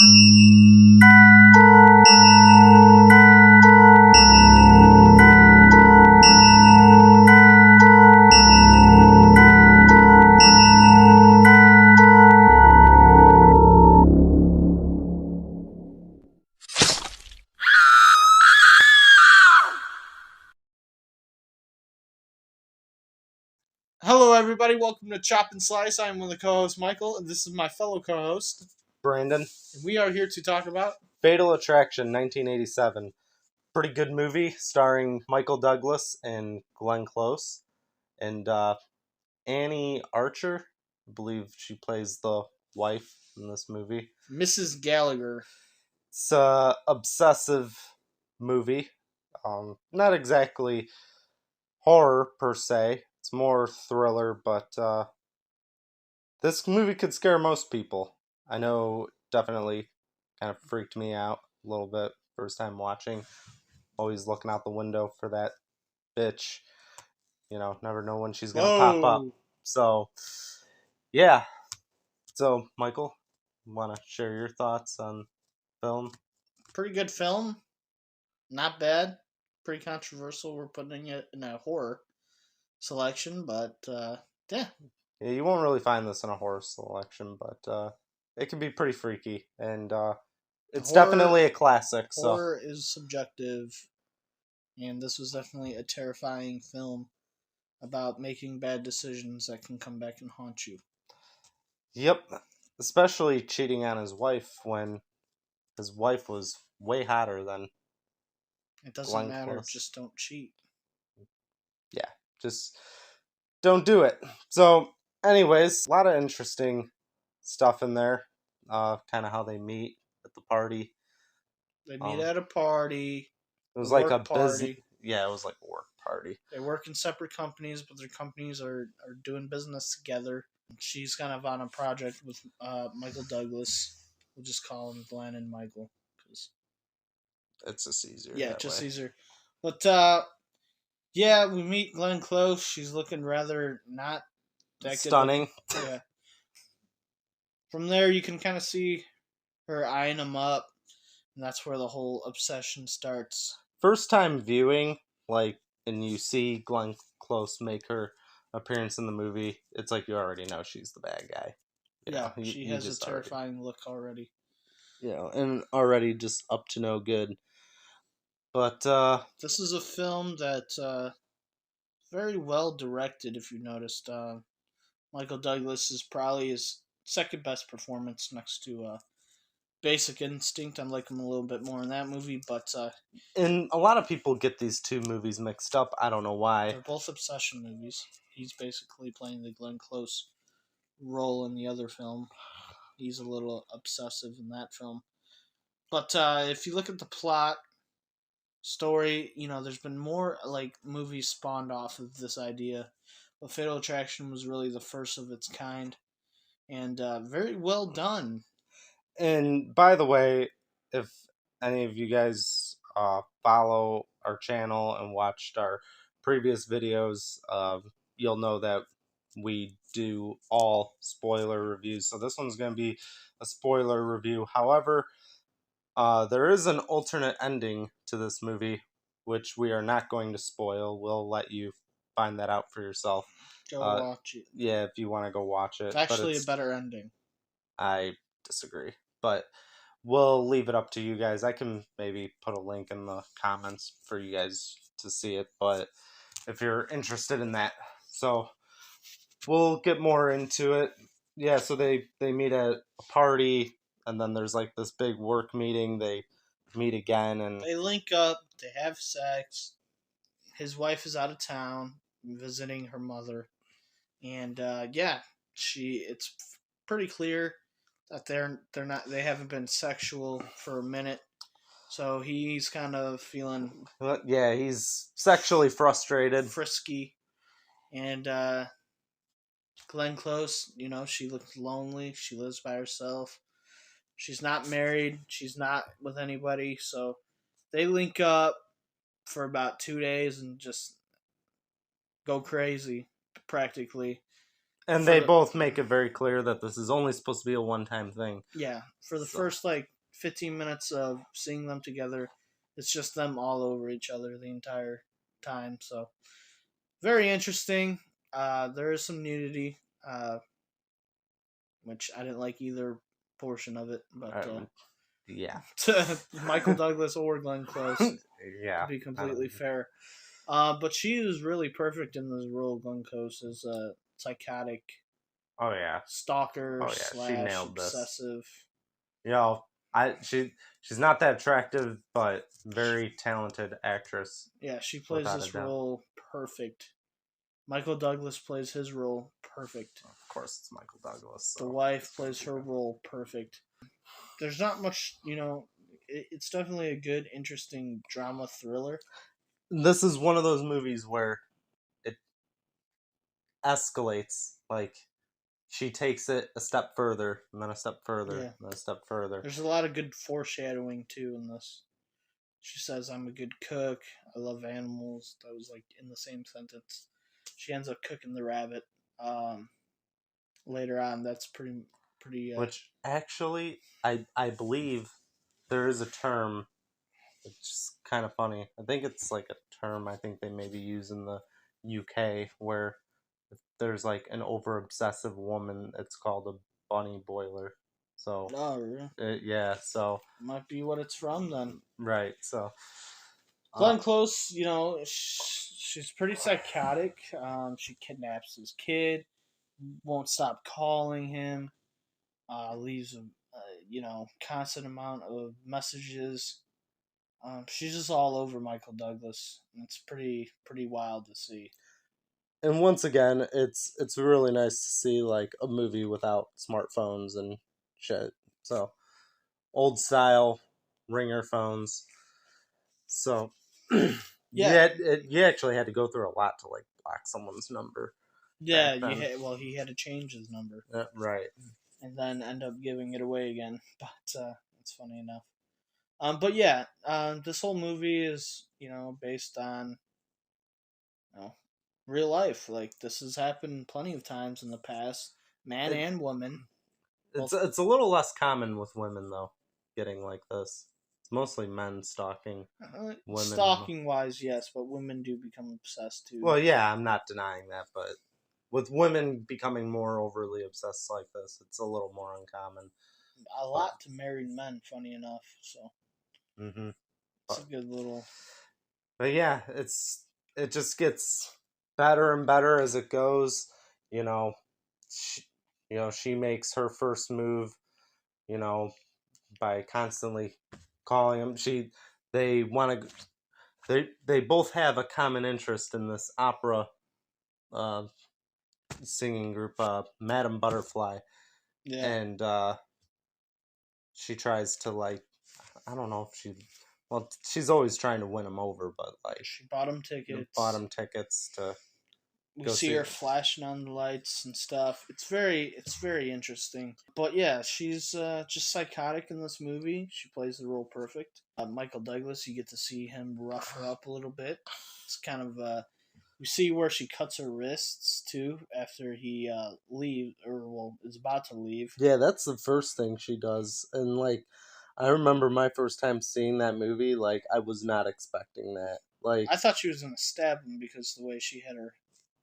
Hello, everybody. Welcome to Chop and Slice. I'm one of the co-hosts, Michael, and this is my fellow co-host, Brandon. And we are here to talk about Fatal Attraction, 1987. Pretty good movie starring Michael Douglas and Glenn Close. And Annie Archer, I believe she plays the wife in this movie. Mrs. Gallagher. It's a obsessive movie. Not exactly horror per se. It's more thriller, but this movie could scare most people. I know, definitely kind of freaked me out a little bit first time watching. Always looking out the window for that bitch. Never know when she's gonna pop up. So, yeah. So, Michael, want to share your thoughts on film? Pretty good film. Not bad. Pretty controversial. We're putting it in a horror selection, but yeah. Yeah, you won't really find this in a horror selection, but it can be pretty freaky, and it's definitely a classic. Horror is subjective, and this was definitely a terrifying film about making bad decisions that can come back and haunt you. Yep, especially cheating on his wife when his wife was way hotter than It doesn't Glenn matter. Close. Just don't cheat. Yeah, just don't do it. So, anyways, a lot of interesting stuff in there. Kind of how they meet at the party. They meet at a party. It was like a party. busy. Yeah, it was like a work party. They work in separate companies, but their companies are doing business together. She's kind of on a project with Michael Douglas. We'll just call him Glenn and Michael. Cause, it's just easier. Yeah, just easier. But yeah, we meet Glenn Close. She's looking rather not that stunning. Good. Yeah. From there, you can kind of see her eyeing him up, and that's where the whole obsession starts. First time viewing, and you see Glenn Close make her appearance in the movie, it's like you already know she's the bad guy. She has a terrifying look already. And already just up to no good. But this is a film that very well directed. If you noticed, Michael Douglas is probably his second best performance next to Basic Instinct. I like him a little bit more in that movie, but and a lot of people get these two movies mixed up. I don't know why. They're both obsession movies. He's basically playing the Glenn Close role in the other film. He's a little obsessive in that film. But if you look at the plot, story, there's been more movies spawned off of this idea. But Fatal Attraction was really the first of its kind, and very well done. And by the way, if any of you guys follow our channel and watched our previous videos, you'll know that we do all spoiler reviews. So this one's going to be a spoiler review. However, there is an alternate ending to this movie, which we are not going to spoil. We'll let you find that out for yourself. Go watch it. Yeah, if you want to go watch it. It's actually a better ending. I disagree. But we'll leave it up to you guys. I can maybe put a link in the comments for you guys to see it, but if you're interested in that. So we'll get more into it. Yeah, so they meet at a party, and then there's like this big work meeting. They meet again, and they link up, they have sex. His wife is out of town visiting her mother, and it's pretty clear that they haven't been sexual for a minute. So he's kind of feeling he's sexually frustrated, frisky. And Glenn Close, she looks lonely. She lives by herself. She's not married. She's not with anybody. So they link up for about 2 days and just go crazy, practically. And for they the both make it very clear that this is only supposed to be a one-time thing. yeah, for the So, first like 15 minutes of seeing them together, it's just them all over each other the entire time. So very interesting. There is some nudity, which I didn't like either portion of it, but yeah, Michael Douglas or Glenn Close, to yeah. be completely fair. But she is really perfect in this role. Glenn Close is a psychotic Oh yeah, stalker oh yeah. She slash nailed this. obsessive. You know, she's not that attractive, but very talented actress, Yeah, she plays without a this doubt. role perfect. Michael Douglas plays his role perfect. Of course, it's Michael Douglas. The So wife plays her role perfect. There's not much, it's definitely a good, interesting drama thriller. this is one of those movies where it escalates. Like she takes it a step further, and then a step further, Yeah. and then a step further. There's a lot of good foreshadowing, too, in this. She says, I'm a good cook. I love animals. That was like in the same sentence. She ends up cooking the rabbit um, later on. That's pretty. Which actually, I believe there is a term. It's kind of funny. I think it's like a term I think they maybe use in the UK where if there's like an over obsessive woman, it's called a bunny boiler. So Oh, really? yeah, so Might be what it's from then. right, so uh, Glenn Close, she's pretty psychotic. She kidnaps his kid, won't stop calling him, leaves a constant amount of messages. She's just all over Michael Douglas. And it's pretty wild to see. and once again, it's really nice to see like a movie without smartphones and shit. So old style ringer phones. So Yeah, you actually had to go through a lot to like block someone's number yeah. back then. Well, he had to change his number Right. and then end up giving it away again. But it's funny enough. But yeah, this whole movie is based on real life. Like this has happened plenty of times in the past, man It, and woman. it's Both it's a little less common with women though, getting like this. It's mostly men stalking women. stalking wise, yes, but women do become obsessed too. Well, yeah, I'm not denying that, but with women becoming more overly obsessed like this, it's a little more uncommon. A But lot to married men, funny enough. So hmm it's but a good little. but yeah, it just gets better and better as it goes. You know, she, she makes her first move. You know, by constantly calling him. They want to they both have a common interest in this opera uh, singing group, Madame Butterfly, Yeah, and she tries to like I don't know if she's always trying to win him over, but like she bought him bought tickets. him tickets to We go see see. her flashing on the lights and stuff. It's very interesting. But yeah, she's just psychotic in this movie. She plays the role perfect. Michael Douglas, you get to see him rough her up a little bit. It's kind of we see where she cuts her wrists too after he leaves or well is about to leave. Yeah, that's the first thing she does, and like I remember my first time seeing that movie, like I was not expecting that. Like I thought she was gonna stab him because the way she had her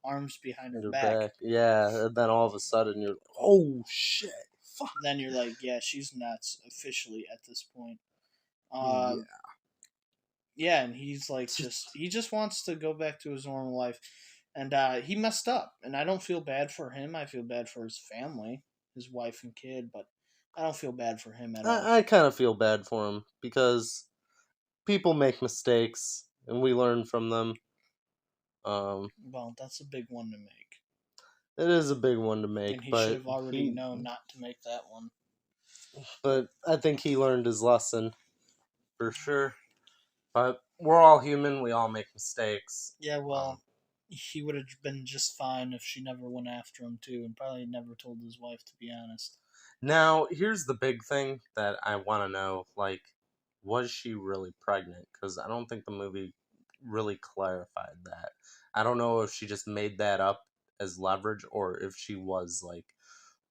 arms behind her your back. back, yeah, and then all of a sudden you're, oh shit, fuck, Then you're like, yeah, she's nuts officially at this point. yeah. Um, yeah, and he's like, he just wants to go back to his normal life, and he messed up, and I don't feel bad for him. I feel bad for his family, his wife and kid, but I don't feel bad for him at all. I kind of feel bad for him because people make mistakes and we learn from them. Well, that's a big one to make, It is a big one to make, and he should but have already known not to make that one. I think he learned his lesson for sure. But we're all human. We all make mistakes. Yeah, Um, well, he would have been just fine if she never went after him too, and probably never told his wife, to be honest. Now, here's the big thing that I want to know: like, was she really pregnant? Because I don't think the movie really clarified that. I don't know if she just made that up as leverage or if she was like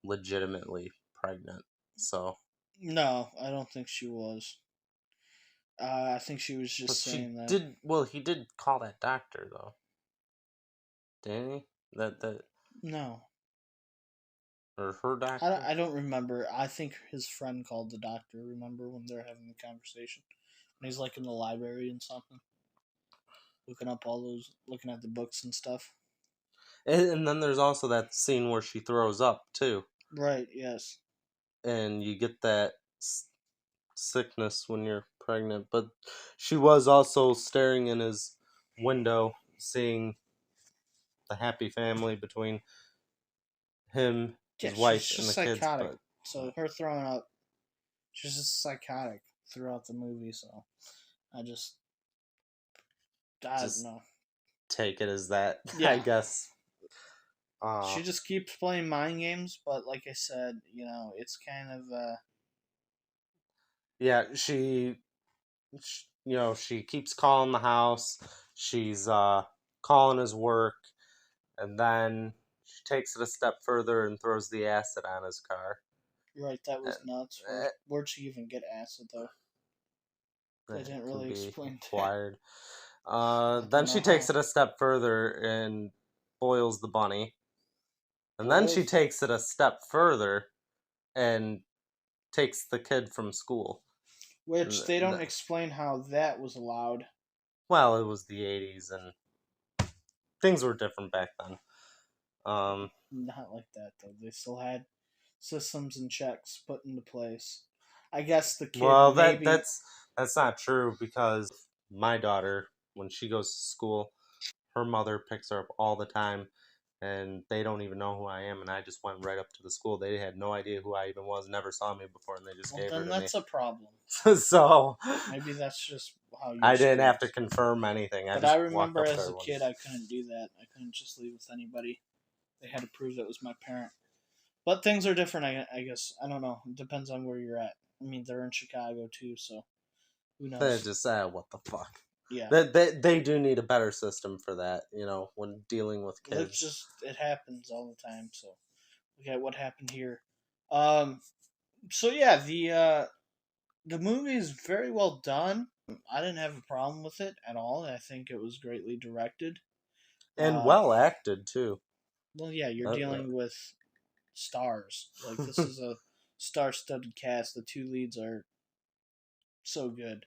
legitimately pregnant. So, No, I don't think she was. I think she was but just she saying that. did. Well, he did call that doctor though, didn't he? That No, or her doctor. I don't remember. I think his friend called the doctor. Remember when they're having the conversation? When he's like in the library and something, looking up all those, looking at the books and stuff. And then there's also that scene where she throws up too, Right. Yes. and you get that sickness when you're pregnant. But she was also staring in his window, seeing the happy family between him, Yeah, his she's wife, and just the kids. psychotic. But So her throwing up, she's just psychotic throughout the movie. So I just, I don't just know. take it as that, I Yeah, guess. Uh, she just keeps playing mind games. But like I said, it's kind of yeah, she keeps calling the house. She's calling his work, and then she takes it a step further and throws the acid on his car. right. That was And nuts. Where'd she even get acid though? They it didn't can really be explain that. acquired. I Then don't know she takes how. it a step further and boils the bunny. And then she Boils, takes it a step further and takes the kid from school. which they don't explain how that was allowed. Well, it was the 80s and things were different back then. Um, Not like that though. They still had systems and checks put into place. I guess the kid well, maybe. that's not true because my daughter, when she goes to school, her mother picks her up all the time, and they don't even know who I am. And I just went right up to the school. They had no idea who I even was, never saw me before, and they just Well, gave her then to me. that's a problem. So Maybe that's just how your I didn't school have to is. confirm anything. I But I just walked remember up as there a when. kid, I couldn't do that. I couldn't just leave with anybody. They had to prove that it was my parent. But things are different, I guess. I don't know. It depends on where you're at. I mean, they're in Chicago too, so who They knows? just what the fuck. Yeah. They do need a better system for that, when dealing with It's kids. just, it happens all the time, so look at what happened here. Um, so yeah, the movie is very well done. I didn't have a problem with it at all. I think it was greatly directed. And Uh, well acted too. well, yeah, you're Uh, dealing with stars. Like this is a star-studded cast. The two leads are so good.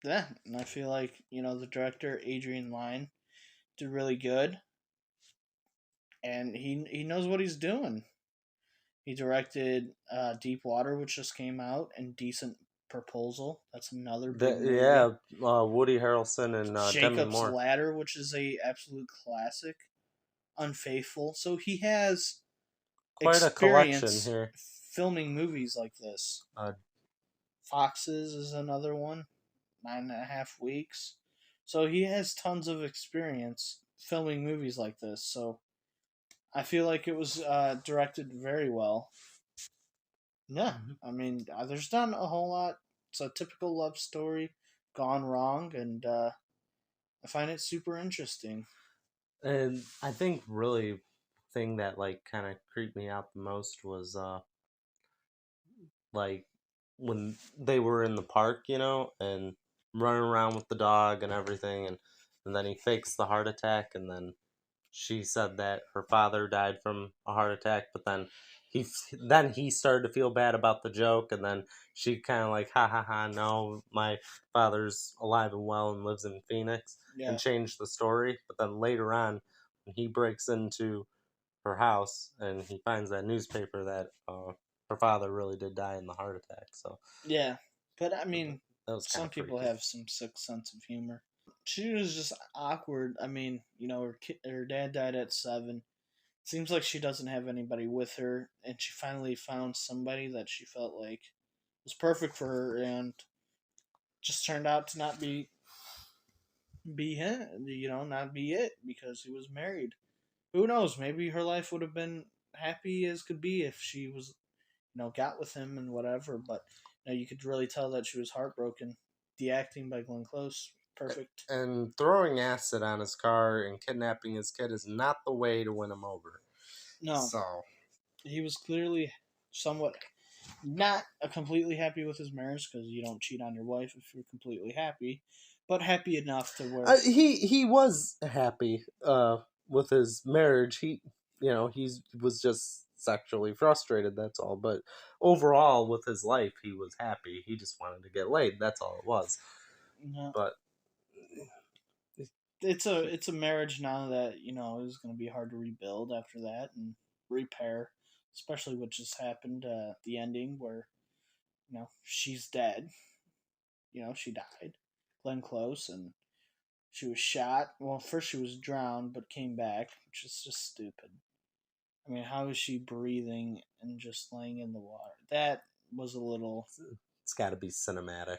Yeah, and I feel like the director Adrian Lyne did really good, and he knows what he's doing. He directed Deep Water, which just came out, and Decent Proposal. That's another big movie. Woody Harrelson and Demi Jacob's Moore. Ladder, which is a absolute classic. Unfaithful. So he has Quite a collection experience here. filming movies like this. Uh, Foxes is another one. 9.5 weeks. So he has tons of experience filming movies like this. So I feel like it was directed very well. Yeah, mhm. I mean, there's not a whole lot. It's a typical love story gone wrong, and I find it super interesting. And I think really thing that like kind of creeped me out the most was like when they were in the park, and running around with the dog and everything, and then he fakes the heart attack, and then she said that her father died from a heart attack, but then he started to feel bad about the joke, and then she kind of like, ha ha ha, no, my father's alive and well and lives in Phoenix, and Yeah, changed the story. But then later on, when he breaks into her house and he finds that newspaper that her father really did die in the heart attack. So yeah, but I mean, that was kind some of people freaky. have some sick sense of humor. She was just awkward. I mean, her dad died at 7. Seems like she doesn't have anybody with her, and she finally found somebody that she felt like was perfect for her, and just turned out to not be him. Not be it because he was married. Who knows? Maybe her life would have been happy as could be if she was, got with him and whatever. But you could really tell that she was heartbroken. The acting by Glenn Close perfect. And throwing acid on his car and kidnapping his kid is not the way to win him over. No, So, he was clearly somewhat not completely happy with his marriage because you don't cheat on your wife if you're completely happy, but happy enough to where he was happy with his marriage. He was just sexually frustrated. That's all. But overall, with his life, he was happy. He just wanted to get laid. That's all it was. no, But it's a marriage now that is going to be hard to rebuild after that and repair, especially what just happened the ending where she's dead. She died, Glenn Close, and she was shot. Well, first she was drowned, but came back, which is just stupid. I mean, how is she breathing and just laying in the water? That was a little. it's got to be cinematic.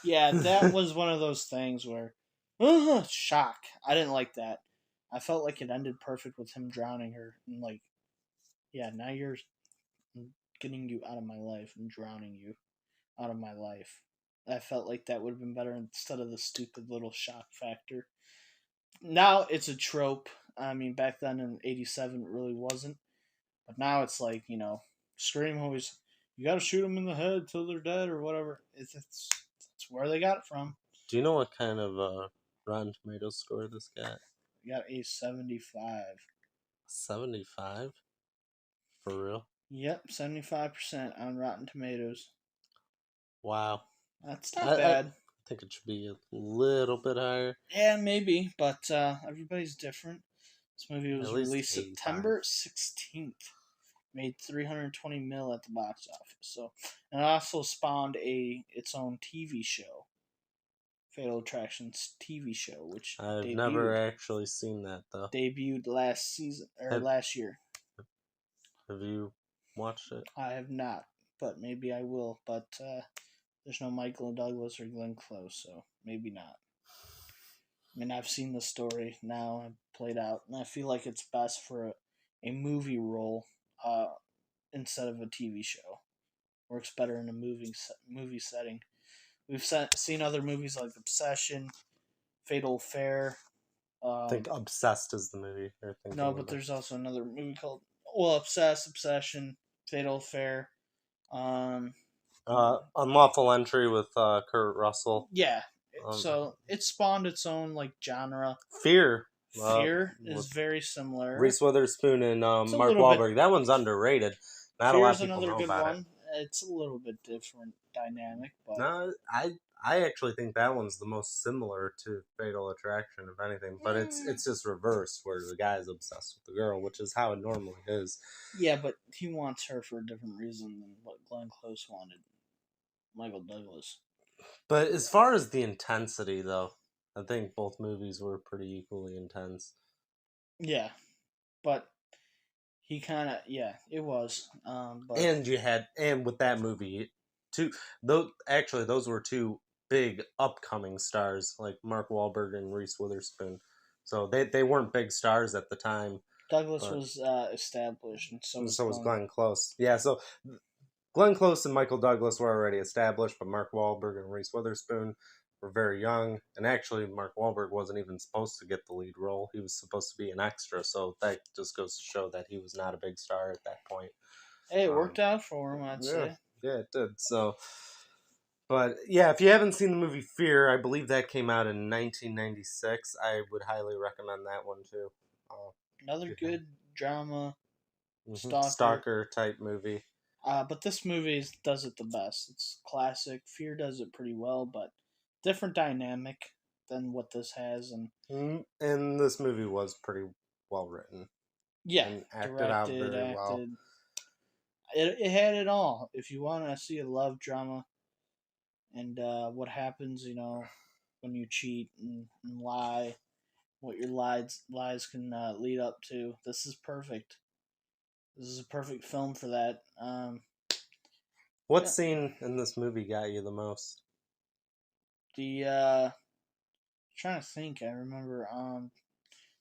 Yeah, that was one of those things where, shock. I didn't like that. I felt like it ended perfect with him drowning her, and like, yeah, now you're getting you out of my life and drowning you out of my life. I felt like that would have been better instead of the stupid little shock factor. Now it's a trope. I mean, back then in '87, it really wasn't. But now it's like, Scream always, you got to shoot them in the head till they're dead or whatever. It's where they got it from. Do you know what kind of Rotten Tomatoes score this got? You got a 75. 75? For real? Yep, 75% on Rotten Tomatoes. Wow. That's I, not I bad. think it should be a little bit higher. Yeah, maybe, but everybody's different. This movie At was least released 85. September 16th. Made 320 mil at the box office. So, and it also spawned its own TV show, Fatal Attractions TV show, which I've never debuted actually seen that though. debuted last season or Have last year. Have you watched it? I have not, but maybe I will. But there's no Michael Douglas or Glenn Close, so maybe not. I mean, I've seen the story now, I've played out, and I feel like it's best for a movie role instead of a TV show. Works better in a movie setting. We've seen other movies like Obsession, Fatal Affair. I think Obsessed is the movie you're thinking No, but of. there's also another movie called Obsession, Fatal Affair. Um, Unlawful Entry with Kurt Russell. yeah. Um, So it spawned its own like genre. Fear. Fear is With very similar. Reese Witherspoon and It's a Mark little bit. Wahlberg. That one's underrated. Not a Fear lot is of people another know good about it. one. It's a little bit different dynamic, but No, I actually think that one's the most similar to Fatal Attraction, if anything. But it's just reversed, where the guy's obsessed with the girl, which is how it normally is. yeah, but he wants her for a different reason than what Glenn Close wanted. Michael Douglas. But as far as the intensity, though, I think both movies were pretty equally intense. Yeah, but he kind of it was. But And with that movie, those were two big upcoming stars like Mark Wahlberg and Reese Witherspoon. So they weren't big stars at the time, Douglas but was established, and so was so was Glenn. Glenn Close. Yeah, so Glenn Close and Michael Douglas were already established, but Mark Wahlberg and Reese Witherspoon were very young. And actually, Mark Wahlberg wasn't even supposed to get the lead role. He was supposed to be an extra. So that just goes to show that he was not a big star at that point. Hey, it worked out for him, I'd Yeah, say. yeah, it did. So, but yeah, if you haven't seen the movie Fear, I believe that came out in 1996. I would highly recommend that one too. Another good drama, stalker. Stalker type movie. But this movie does it the best. It's classic. Fear does it pretty well, but different dynamic than what this has. And And this movie was pretty well written yeah, and acted out directed, very well. acted. It had it all. If you want to see a love drama and what happens, when you cheat and lie, what your lies can lead up to, this is perfect. This is a perfect film for that. What Yeah, scene in this movie got you the most? the trying to think. I remember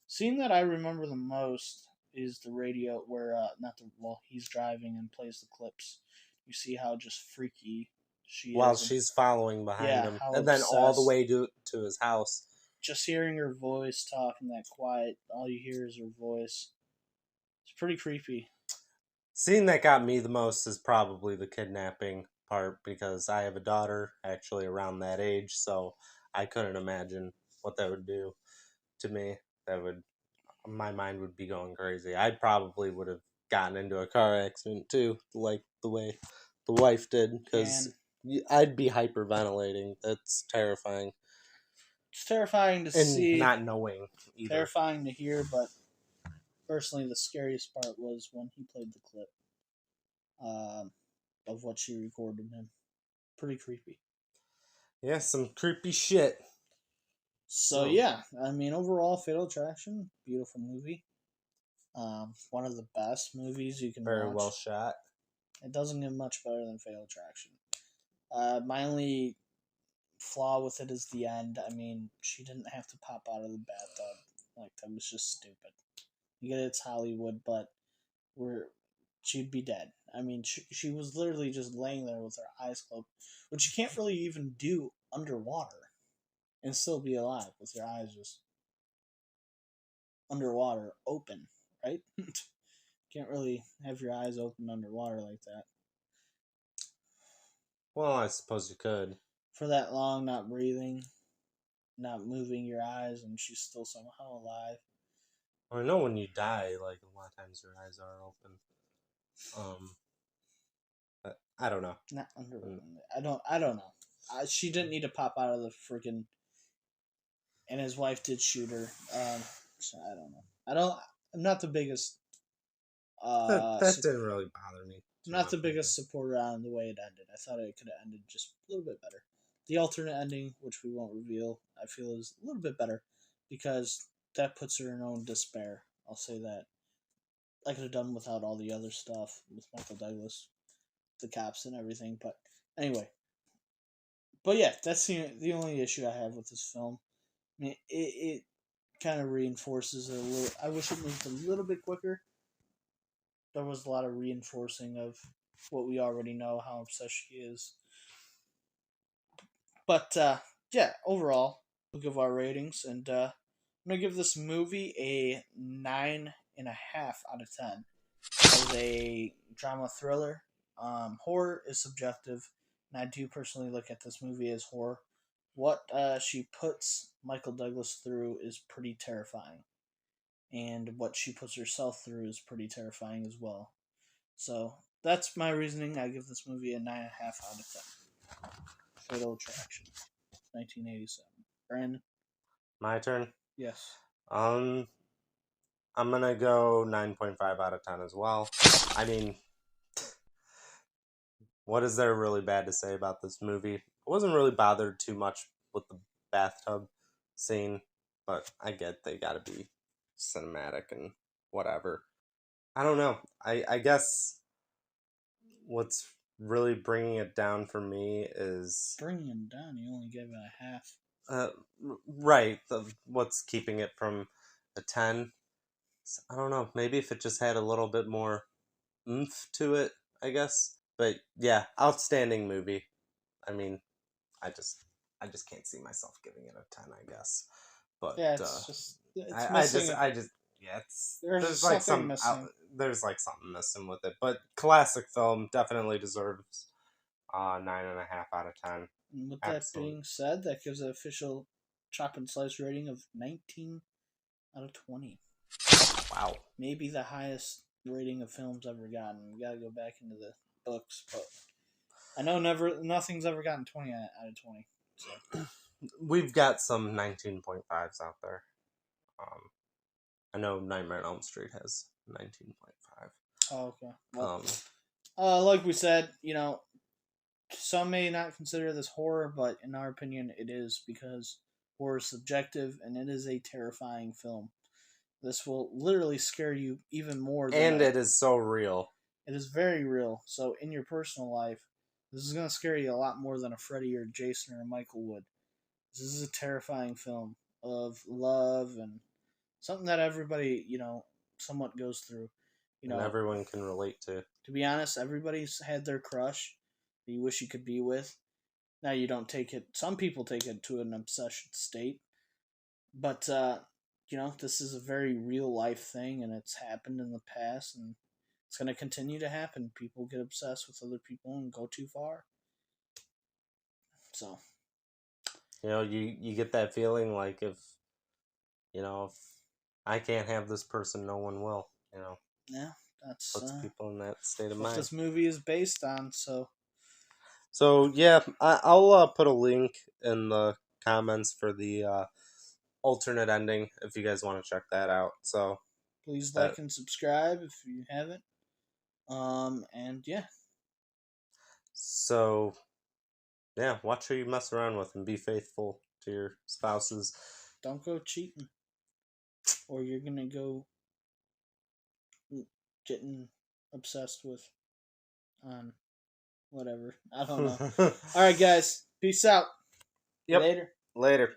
scene that I remember the most is the radio where not the well he's driving and plays the clips. You see how just freaky she While is, and she's following behind yeah, him, how and then all the obsessed. way to his house. Just hearing her voice talking that quiet, all you hear is her voice. It's pretty creepy. Scene that got me the most is probably the kidnapping part because I have a daughter actually around that age, so I couldn't imagine what that would do to me. That would My mind would be going crazy. I probably would have gotten into a car accident too, like the way the wife did, because And I'd be hyperventilating. That's terrifying, it's terrifying to and see, not knowing either. terrifying to hear, but personally, the scariest part was when he played the clip um, of what she recorded him. Pretty creepy. Yeah, some creepy shit. So So yeah, I mean, overall, Fatal Attraction, beautiful movie. One of the best movies you can very well watch. shot. It doesn't get much better than Fatal Attraction. My only flaw with it is the end. I mean, she didn't have to pop out of the bathtub. Like, that was just stupid. You get it's Hollywood, but we're she'd be dead. I mean, she was literally just laying there with her eyes closed, which you can't really even do underwater and still be alive with your eyes just underwater open, right? Can't really have your eyes open underwater like that Well, I suppose you could. for that long, not breathing, not moving your eyes, and she's still somehow alive. I know when you die, like a lot of times your eyes are open. But I don't know. Not under. Mm. I don't know. She didn't need to pop out of the freaking. And his wife did shoot her. So I don't know. I don't. I'm not the biggest. That Uh, that didn't really bother me I'm too not the much. biggest supporter on the way it ended. I thought it could have ended just a little bit better. The alternate ending, which we won't reveal, I feel is a little bit better because that puts her in her own despair. I'll say that. I could have done without all the other stuff with Michael Douglas, the cops and everything. But anyway, but yeah, that's the only issue I have with this film. I mean, it kind of reinforces it a little. I wish it moved a little bit quicker. There was a lot of reinforcing of what we already know, how obsessed she is. But yeah, overall, we'll give our ratings, and I'm gonna give this movie a 9.5 out of 10. As a drama thriller, horror is subjective, and I do personally look at this movie as horror. What she puts Michael Douglas through is pretty terrifying, and what she puts herself through is pretty terrifying as well. So that's my reasoning. I give this movie a 9.5 out of 10. Fatal Attraction, 1987. Brandon? My turn. Yes. Um, I'm gonna go 9.5 out of 10 as well. I mean, what is there really bad to say about this movie? I wasn't really bothered too much with the bathtub scene, but I get they gotta be cinematic and whatever. I don't know. I guess what's really bringing it down for me is Bringing him down, you only gave it a half. uh, right. What's keeping it from a 10? I don't know. Maybe if it just had a little bit more oomph to it, I guess. But yeah, outstanding movie. I mean, I just I just can't see myself giving it a 10, I guess. But Yeah, it's just it's I missing. I just yeah, it's There's there's like something missing. there's like something missing with it. But classic film definitely deserves 9.5 out of 10. And with that Absolutely. being said, that gives an official chop and slice rating of 19 out of 20. Wow. Maybe the highest rating of films ever gotten. We gotta go back into the books, but I know nothing's ever gotten 20 out of 20. So We've got some 19.5s out there. Um, I know Nightmare on Elm Street has 19.5. oh, okay. Well, Um, like we said, some may not consider this horror, but in our opinion, it is because horror is subjective and it is a terrifying film. This will literally scare you even more than and it is so real. it is very real. So in your personal life, this is going to scare you a lot more than a Freddy or Jason or a Michael would. This is a terrifying film of love and something that everybody, somewhat goes through. You And know, everyone can relate to. to be honest, everybody's had their crush that you wish you could be with. Now you don't take it. Some people take it to an obsession state, but this is a very real life thing, and it's happened in the past, and it's going to continue to happen. People get obsessed with other people and go too far. So You get that feeling like if I can't have this person, no one will. yeah, that's Puts people in that state of what mind. this movie is based on. So yeah, I'll put a link in the comments for the alternate ending if you guys want to check that out. So Please that like and subscribe if you haven't. And yeah, so yeah, watch who you mess around with and be faithful to your spouses. don't go cheating, or you're gonna go getting obsessed with whatever. I don't know. All right, guys. Peace out. Yep. Later. Later.